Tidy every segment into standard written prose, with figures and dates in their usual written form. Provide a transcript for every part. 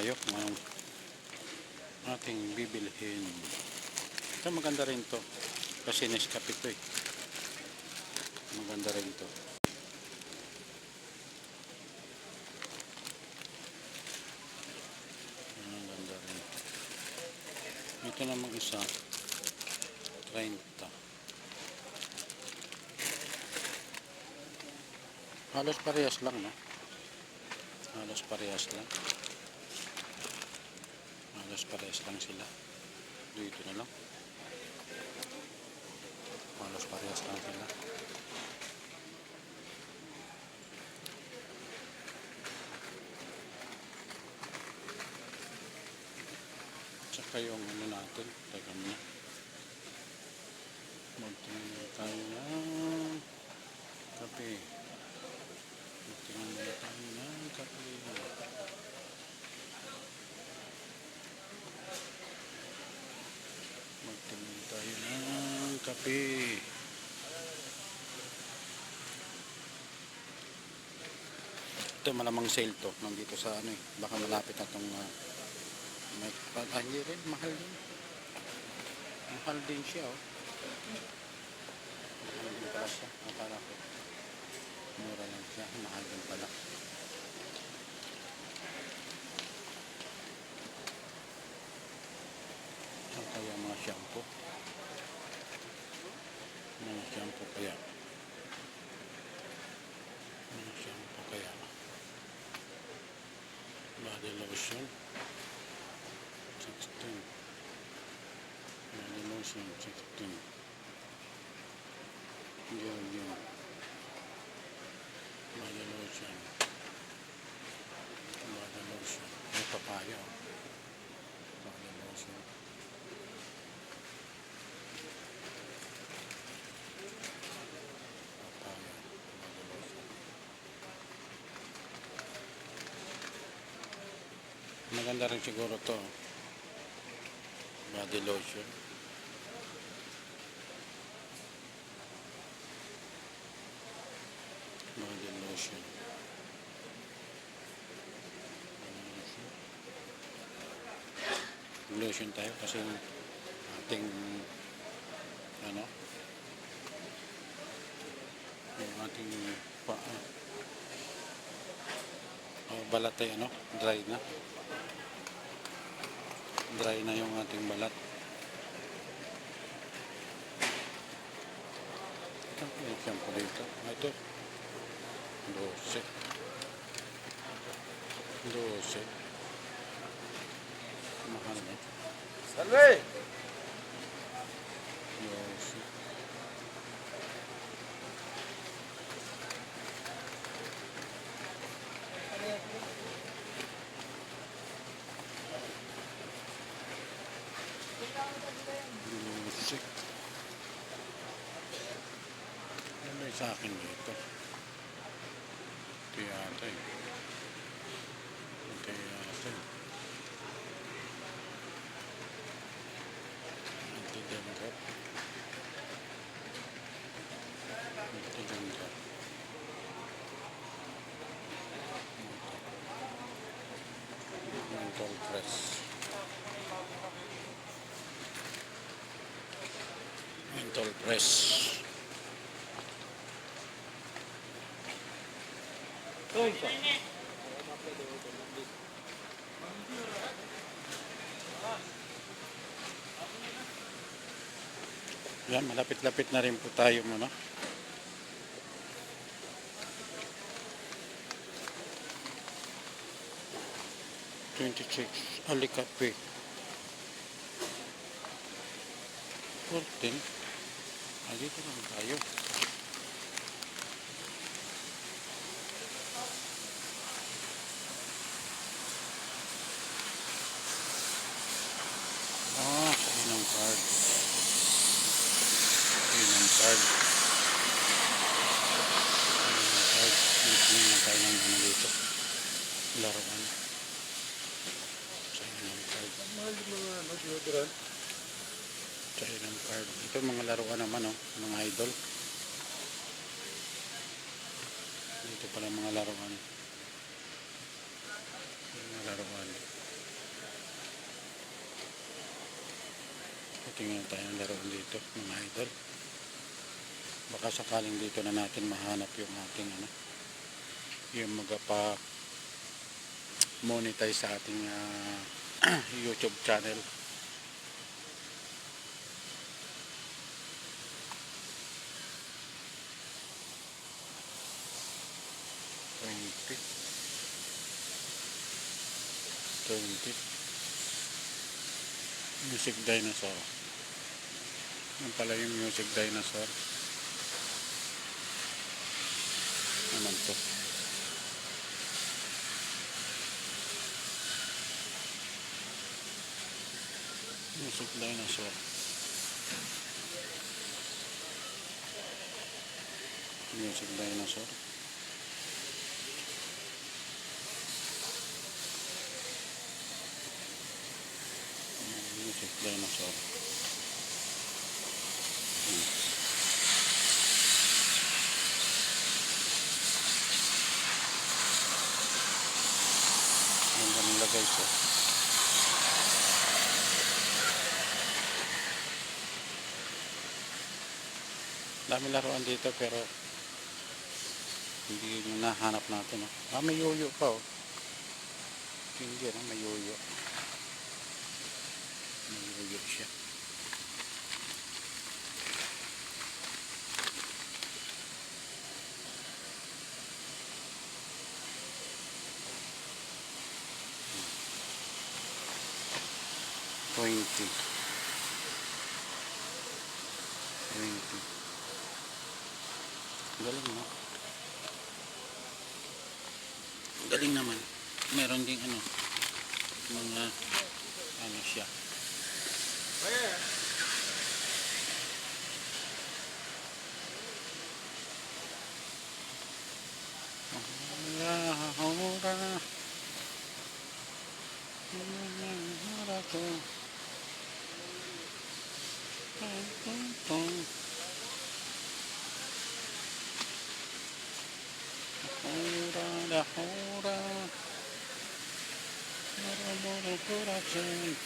tayo kung anong ating bibilhin. Ito maganda rin to kasi Nescafe to eh. Maganda rin to. Maganda rin. Ito namang isa 30. Halos parehas lang, no? Halos parehas lang. Halos parehas lang sila. Dito na lang. Halos parehas lang sila. Tsaka yung ano natin. Teka muna. Magtingin tayo ng kape. Magtingin tayo ng kape. Magtingin tayo ng kape. Ito malamang sale to. Nandito sa ano eh. Baka malapit na itong hindi rin. Mahal din. Mahal din siya oh. Mahal din pala siya. Akala ko mura lang siya. Mahal din pala. Ang kaya mga shampoo. Mga shampoo kaya. Mga shampoo kaya. Body lotion. 16. Body lotion 16. Yun. Body lotion. Body lotion. May papaya. Body lotion. Papaya. Body lotion. Maganda rin siguro to. Body lotion. Body lotion. Lotion tayo kasi ating ano yung ating balat ay ano dry na yung ating balat. Ito yung shampoo dito. Ito 12 mahal na. Salve! 12 music. Ano may sa akin dito? Ito yata eh. Anti-dandruff. Menthol press. Menthol press. Yan, malapit-lapit na rin po tayo muna. Alikape 14. Dito lang tayo. Inang card. Hindi na tayo ng ano dito. Laruan. Sa inang card. Mahal yung mga deodorant. Sa inang card. Ito mga laruan naman oh. Mga idol. Dito pala mga laruan. Mga laruan. Tingnan tayo ng laro dito mga idol. Baka sakaling dito na natin mahanap yung ating ano, yung magapa monetize sa ating YouTube channel. Twenty Music Dinosaur. Yan pala yung Music Dinosaur. Naman to. Music Dinosaur. Music Dinosaur. Music Dinosaur. Ganda nila guys. Dami laruan dito pero hindi yung nahanap natin. May yoyo pa oh. Hindi may yoyo. May yoyo siya. Twenty. Galing no? Galing naman. Meron ding ano, mga ano siya. Hura, moro corazón.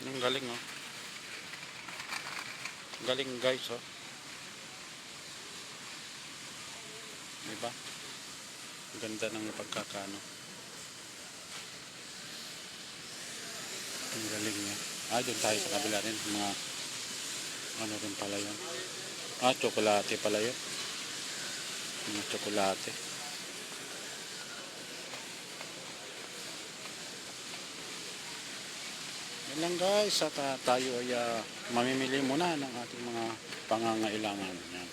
Ang galing oh. Galing guys oh. Diba? Ganda ng pagkakano. Ang galing niya. Doon tayo sa kabila rin. Mga ano rin pala yun. Tsokolate pala yun. Mga tsokolate. Yan lang guys. At tayo ay mamimili muna ng ating mga pangangailangan. Yan.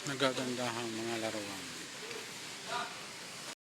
Nagagandahang mga laruan.